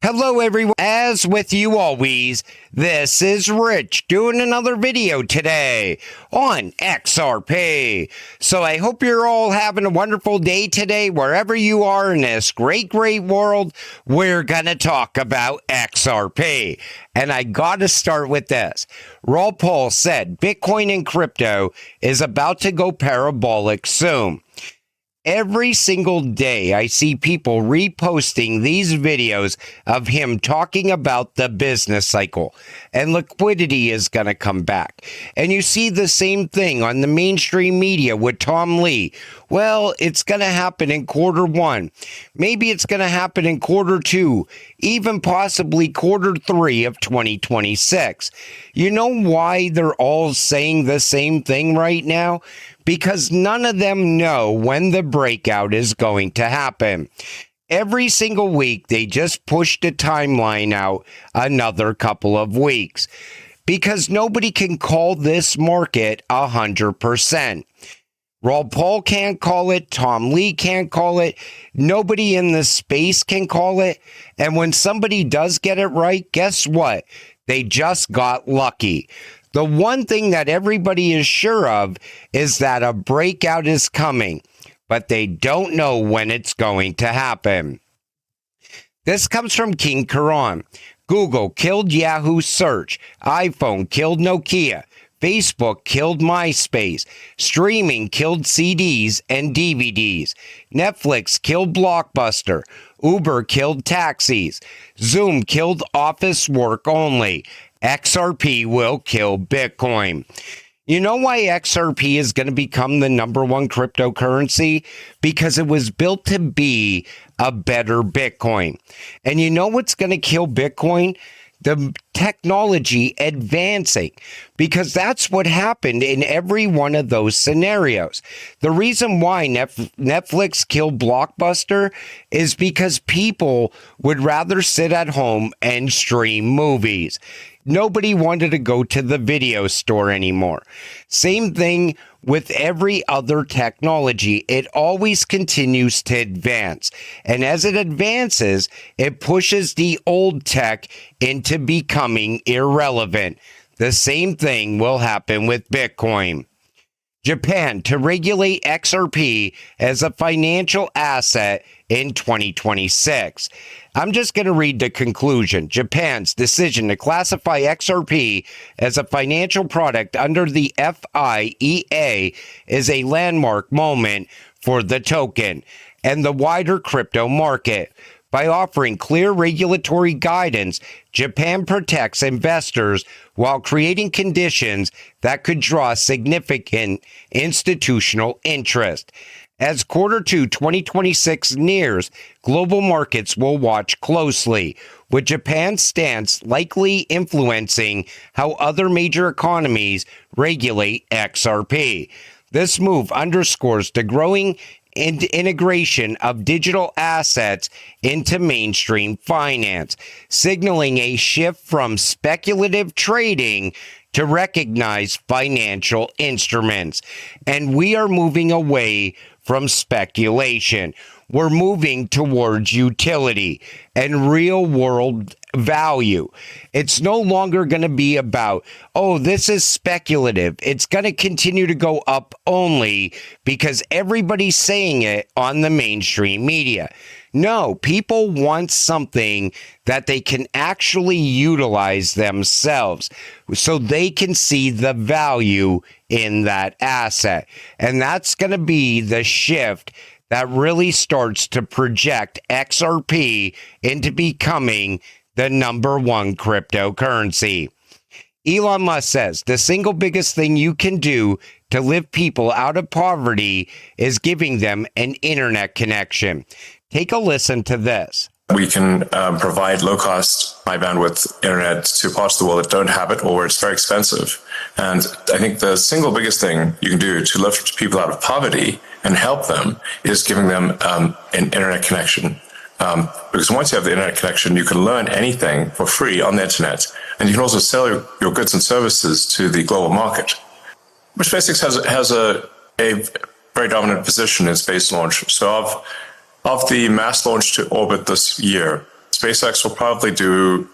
Hello everyone, as with you always, this is Rich doing another video today on XRP. So I hope you're all having a wonderful day today, wherever you are in this great world. We're gonna talk about XRP. And I gotta start with this. Raw Paul said Bitcoin and crypto is about to go parabolic soon. Every single day, I see people reposting these videos of him talking about the business cycle and liquidity is going to come back. And you see the same thing on the mainstream media with Tom Lee. Well, it's going to happen in Q1. Maybe it's going to happen in Q2, even possibly Q3 of 2026. You know why they're all saying the same thing right now? Because none of them know when the breakout is going to happen. Every single week, they just push the timeline out another couple of weeks. Because nobody can call this market 100%. Raw Paul can't call it, Tom Lee can't call it, nobody in the space can call it. And when somebody does get it right, guess what? They just got lucky. The one thing that everybody is sure of is that a breakout is coming, but they don't know when it's going to happen. This comes from King Karan. Google killed Yahoo search. iPhone killed Nokia. Facebook killed MySpace. Streaming killed CDs and DVDs. Netflix killed Blockbuster. Uber killed taxis. Zoom killed office work only. XRP will kill Bitcoin. You know why XRP is going to become the #1 cryptocurrency? Because it was built to be a better Bitcoin. And you know what's going to kill Bitcoin? The technology advancing, because that's what happened in every one of those scenarios. The reason why Netflix killed Blockbuster is because people would rather sit at home and stream movies. Nobody wanted to go to the video store anymore. Same thing with every other technology. It always continues to advance. And as it advances, it pushes the old tech into becoming irrelevant. The same thing will happen with Bitcoin. Japan to regulate XRP as a financial asset in 2026. I'm just going to read the conclusion. Japan's decision to classify XRP as a financial product under the FIEA is a landmark moment for the token and the wider crypto market. By offering clear regulatory guidance, Japan protects investors while creating conditions that could draw significant institutional interest. As Q2 2026 nears, global markets will watch closely, with Japan's stance likely influencing how other major economies regulate XRP. This move underscores the growing integration of digital assets into mainstream finance, signaling a shift from speculative trading to recognized financial instruments. And we are moving away from speculation. We're moving towards utility and real world value. It's no longer going to be about, oh, this is speculative. It's going to continue to go up only because everybody's saying it on the mainstream media. No, people want something that they can actually utilize themselves so they can see the value in that asset. And that's going to be the shift that really starts to project XRP into becoming the #1 cryptocurrency. Elon Musk says the single biggest thing you can do to lift people out of poverty is giving them an internet connection. Take a listen to this. We can provide low-cost, high-bandwidth internet to parts of the world that don't have it or where it's very expensive. And I think the single biggest thing you can do to lift people out of poverty and help them is giving them an internet connection. Because once you have the internet connection, you can learn anything for free on the internet. And you can also sell your goods and services to the global market. But SpaceX has a very dominant position in space launch. So of the mass launch to orbit this year, SpaceX will probably do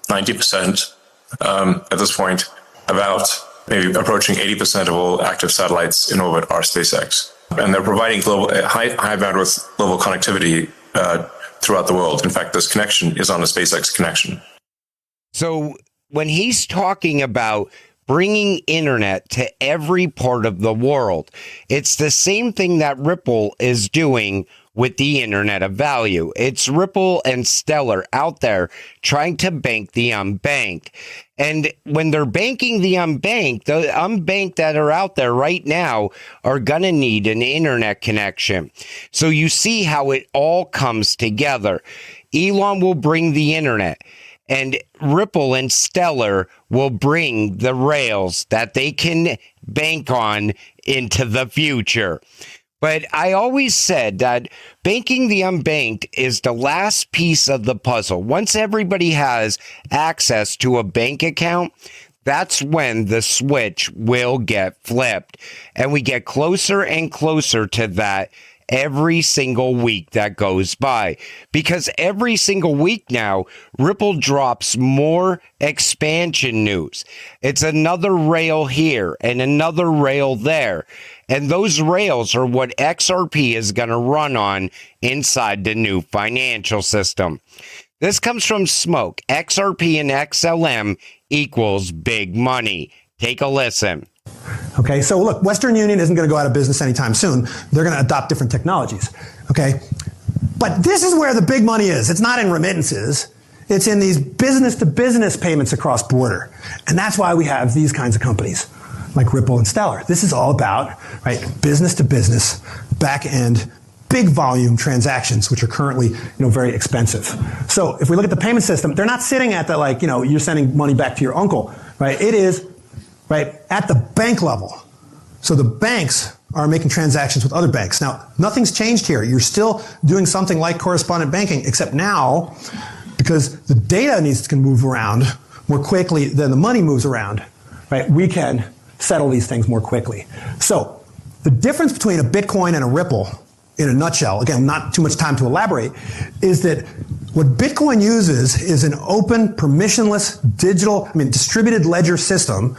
90% at this point. About maybe approaching 80% of all active satellites in orbit are SpaceX. And they're providing global high bandwidth global connectivity throughout the world. In fact, this connection is on a SpaceX connection. So when he's talking about bringing internet to every part of the world, it's the same thing that Ripple is doing with the Internet of Value. It's Ripple and Stellar out there trying to bank the unbanked. And when they're banking the unbanked that are out there right now are going to need an internet connection. So you see how it all comes together. Elon will bring the internet, and Ripple and Stellar will bring the rails that they can bank on into the future. But I always said that banking the unbanked is the last piece of the puzzle. Once everybody has access to a bank account, that's when the switch will get flipped. And we get closer and closer to that every single week that goes by, because every single week now, Ripple drops more expansion news. It's another rail here and another rail there. And those rails are what XRP is going to run on inside the new financial system. This comes from Smoke. XRP and XLM equals big money. Take a listen. Okay, so look, Western Union isn't going to go out of business anytime soon. They're going to adopt different technologies. Okay, but this is where the big money is. It's not in remittances. It's in these business-to-business payments across border. And that's why we have these kinds of companies like Ripple and Stellar. This is all about, right, business-to-business, back-end, big volume transactions, which are currently, very expensive. So if we look at the payment system, they're not sitting at the, you're sending money back to your uncle, right? It is, right, at the bank level. So the banks are making transactions with other banks. Now, nothing's changed here. You're still doing something like correspondent banking, except now, because the data needs to move around more quickly than the money moves around, right? We can settle these things more quickly. So the difference between a Bitcoin and a Ripple, in a nutshell, again, not too much time to elaborate, is that what Bitcoin uses is an open, permissionless, distributed ledger system,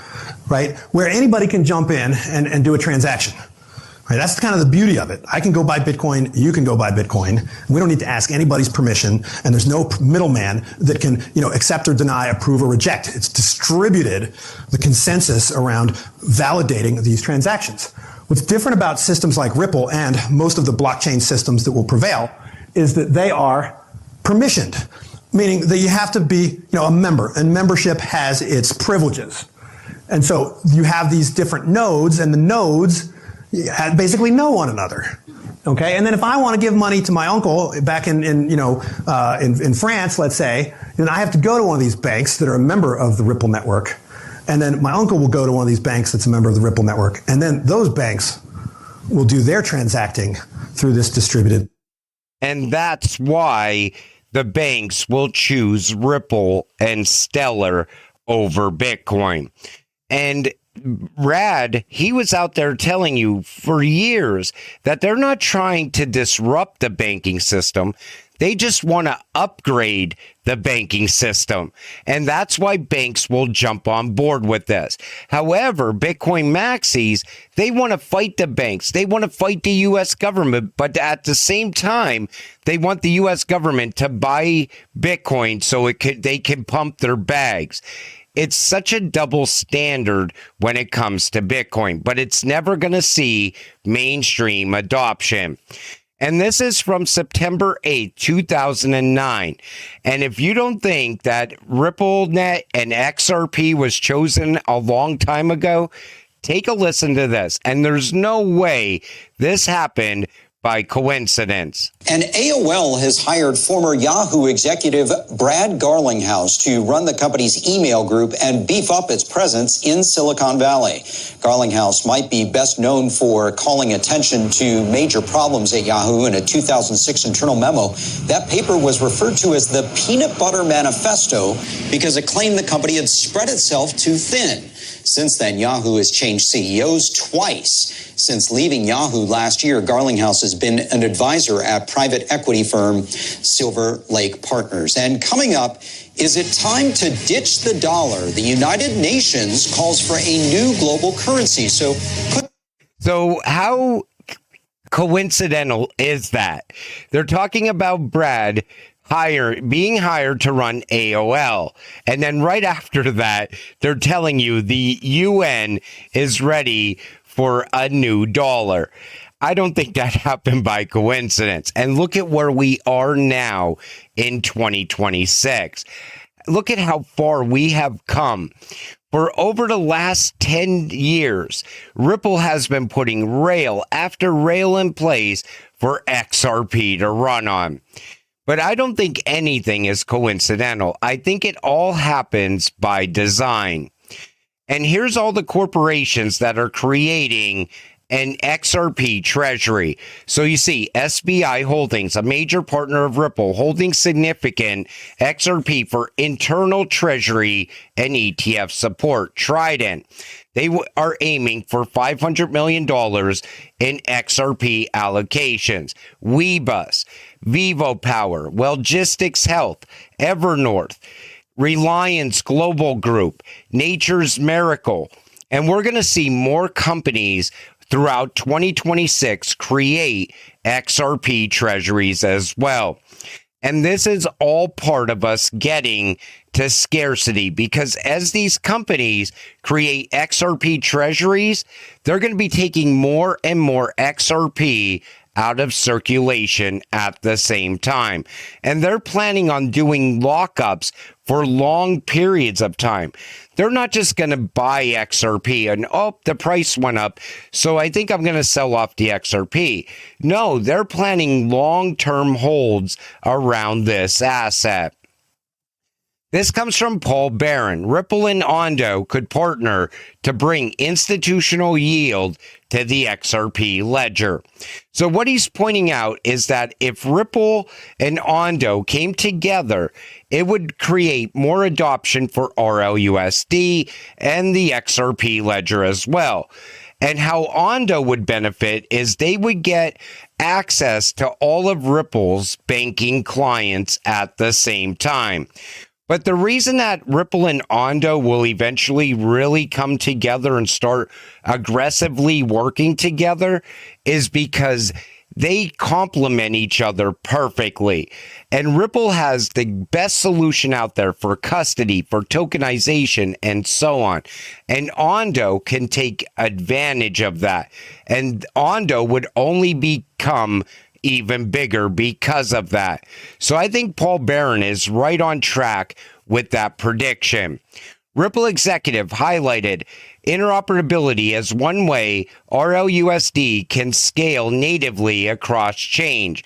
right, where anybody can jump in and do a transaction. Right, that's kind of the beauty of it. I can go buy Bitcoin, you can go buy Bitcoin. We don't need to ask anybody's permission, and there's no middleman that can, accept or deny, approve or reject. It's distributed, the consensus around validating these transactions. What's different about systems like Ripple and most of the blockchain systems that will prevail is that they are permissioned, meaning that you have to be, a member, and membership has its privileges. And so you have these different nodes, and the nodes basically know one another. Okay, and then if I want to give money to my uncle back in France, let's say, then I have to go to one of these banks that are a member of the Ripple network, and then my uncle will go to one of these banks that's a member of the Ripple network, and then those banks will do their transacting through this distributed. And that's why the banks will choose Ripple and Stellar over Bitcoin. And Rad, he was out there telling you for years that they're not trying to disrupt the banking system. They just want to upgrade the banking system. And that's why banks will jump on board with this. However, Bitcoin maxis, they want to fight the banks. They want to fight the U.S. government. But at the same time, they want the U.S. government to buy Bitcoin so they can pump their bags. It's such a double standard when it comes to Bitcoin, but it's never going to see mainstream adoption. And this is from September 8th, 2009. And if you don't think that RippleNet and XRP was chosen a long time ago, take a listen to this. And there's no way this happened by coincidence. And AOL has hired former Yahoo executive Brad Garlinghouse to run the company's email group and beef up its presence in Silicon Valley. Garlinghouse might be best known for calling attention to major problems at Yahoo in a 2006 internal memo. That paper was referred to as the Peanut Butter Manifesto because it claimed the company had spread itself too thin. Since then, Yahoo has changed CEOs twice. Since leaving Yahoo last year, Garlinghouse has been an advisor at private equity firm Silver Lake Partners. And coming up, is it time to ditch the dollar? The United Nations calls for a new global currency. So how coincidental is that? They're talking about Brad being hired to run AOL. And then right after that, they're telling you the UN is ready for a new dollar. I don't think that happened by coincidence. And look at where we are now in 2026. Look at how far we have come. For over the last 10 years, Ripple has been putting rail after rail in place for XRP to run on. But I don't think anything is coincidental. I think it all happens by design. And here's all the corporations that are creating an XRP treasury. So you see SBI Holdings, a major partner of Ripple, holding significant XRP for internal treasury and ETF support. Trident, they are aiming for $500 million in XRP allocations. Weebus, Vivo Power, Wellgistics Health, Evernorth, Reliance Global Group, Nature's Miracle. And we're going to see more companies throughout 2026 create XRP treasuries as well. And this is all part of us getting to scarcity, because as these companies create XRP treasuries, they're going to be taking more and more XRP out of circulation at the same time. And they're planning on doing lockups for long periods of time. They're not just going to buy XRP and, oh, the price went up, so I think I'm going to sell off the XRP. No, they're planning long-term holds around this asset. This comes from Paul Barron. Ripple and Ondo could partner to bring institutional yield to the XRP ledger. So what he's pointing out is that if Ripple and Ondo came together, it would create more adoption for RLUSD and the XRP ledger as well. And how Ondo would benefit is they would get access to all of Ripple's banking clients at the same time. But the reason that Ripple and Ondo will eventually really come together and start aggressively working together is because they complement each other perfectly. And Ripple has the best solution out there for custody, for tokenization, and so on. And Ondo can take advantage of that. And Ondo would only become even bigger because of that. So I think Paul Barron is right on track with that prediction. Ripple executive highlighted interoperability as one way RLUSD can scale natively across chains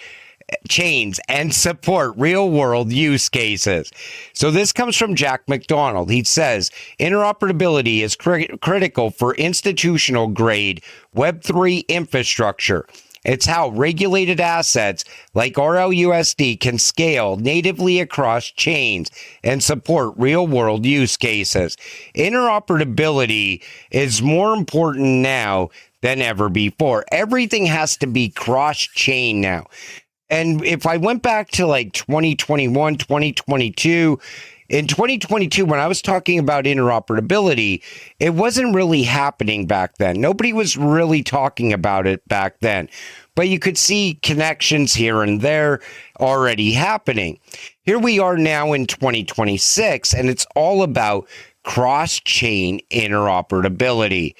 and support real-world use cases. So this comes from Jack McDonald. He says, interoperability is critical for institutional-grade Web3 infrastructure. It's how regulated assets like RLUSD can scale natively across chains and support real-world use cases. Interoperability is more important now than ever before. Everything has to be cross-chain now. And if I went back to like 2021, 2022, in 2022, when I was talking about interoperability, it wasn't really happening back then. Nobody was really talking about it back then. But you could see connections here and there already happening. Here we are now in 2026, and it's all about cross-chain interoperability.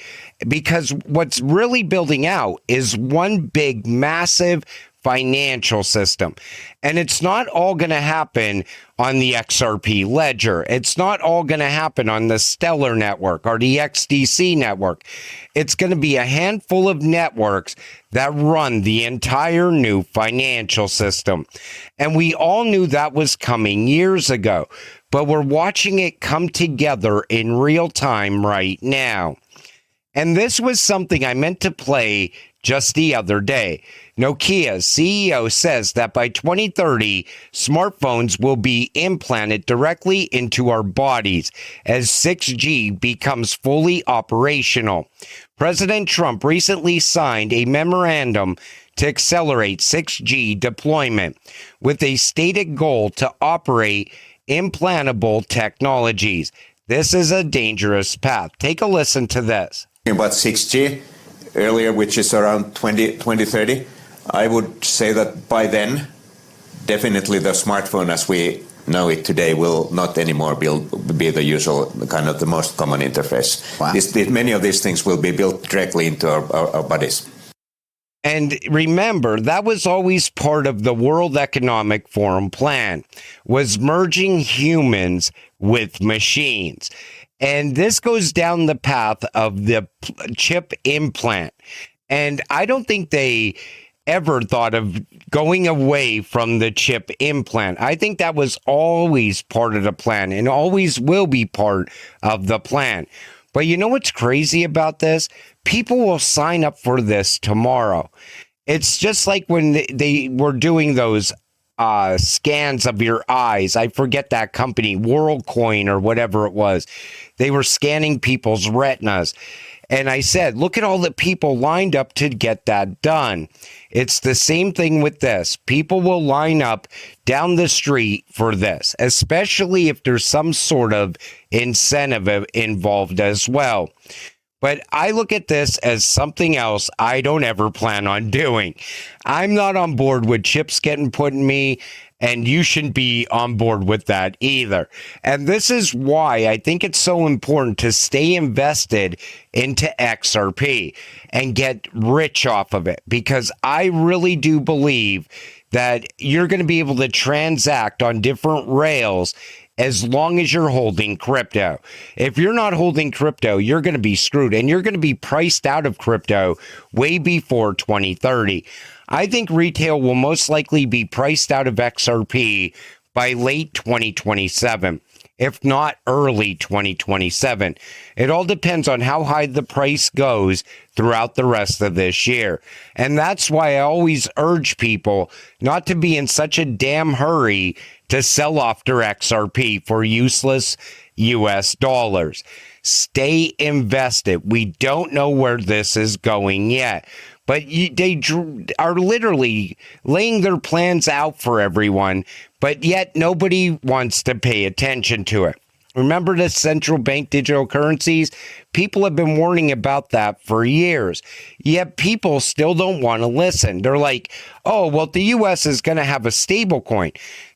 Because what's really building out is one big, massive financial system. And it's not all going to happen on the XRP ledger. It's not all going to happen on the Stellar network or the XDC network. It's going to be a handful of networks that run the entire new financial system. And we all knew that was coming years ago, but we're watching it come together in real time right now. And this was something I meant to play just the other day. Nokia's CEO says that by 2030, smartphones will be implanted directly into our bodies as 6G becomes fully operational. President Trump recently signed a memorandum to accelerate 6G deployment with a stated goal to operate implantable technologies. This is a dangerous path. Take a listen to this. About 6G earlier, which is around 2030, I would say that by then, definitely the smartphone as we know it today will not anymore be the usual kind of the most common interface. Wow. Many of these things will be built directly into our bodies. And remember, that was always part of the World Economic Forum plan, was merging humans with machines. And this goes down the path of the chip implant. And I don't think they ever thought of going away from the chip implant. I think that was always part of the plan and always will be part of the plan. But you know what's crazy about this? People will sign up for this tomorrow. It's just like when they were doing those scans of your eyes. I forget that company, WorldCoin or whatever it was. They were scanning people's retinas. And I said, look at all the people lined up to get that done. It's the same thing with this. People will line up down the street for this, especially if there's some sort of incentive involved as well. But I look at this as something else I don't ever plan on doing. I'm not on board with chips getting put in me, and you shouldn't be on board with that either. And this is why I think it's so important to stay invested into XRP and get rich off of it, because I really do believe that you're going to be able to transact on different rails as long as you're holding crypto. If you're not holding crypto, you're going to be screwed, and you're going to be priced out of crypto way before 2030. I think retail will most likely be priced out of XRP by late 2027, if not early 2027. It all depends on how high the price goes throughout the rest of this year. And that's why I always urge people not to be in such a damn hurry to sell off their XRP for useless US dollars. Stay invested. We don't know where this is going yet, but they are literally laying their plans out for everyone, but yet nobody wants to pay attention to it. Remember the central bank digital currencies? People have been warning about that for years, yet people still don't want to listen. They're like, oh, well, the US is going to have a stable coin.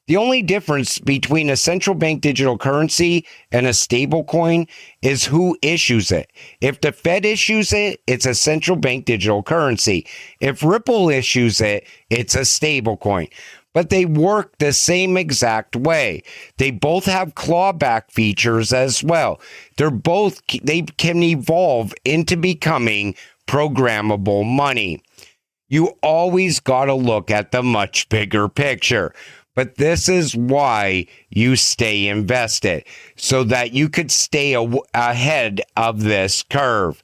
The only difference between a central bank digital currency and a stable coin is who issues it. If the Fed issues it, it's a central bank digital currency. If Ripple issues it, it's a stable coin. But they work the same exact way. They both have clawback features as well. They can evolve into becoming programmable money. You always got to look at the much bigger picture. But this is why you stay invested, so that you could stay ahead of this curve.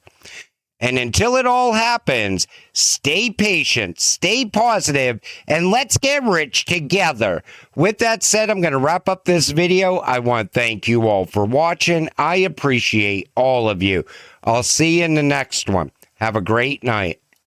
And until it all happens, stay patient, stay positive, and let's get rich together. With that said, I'm going to wrap up this video. I want to thank you all for watching. I appreciate all of you. I'll see you in the next one. Have a great night.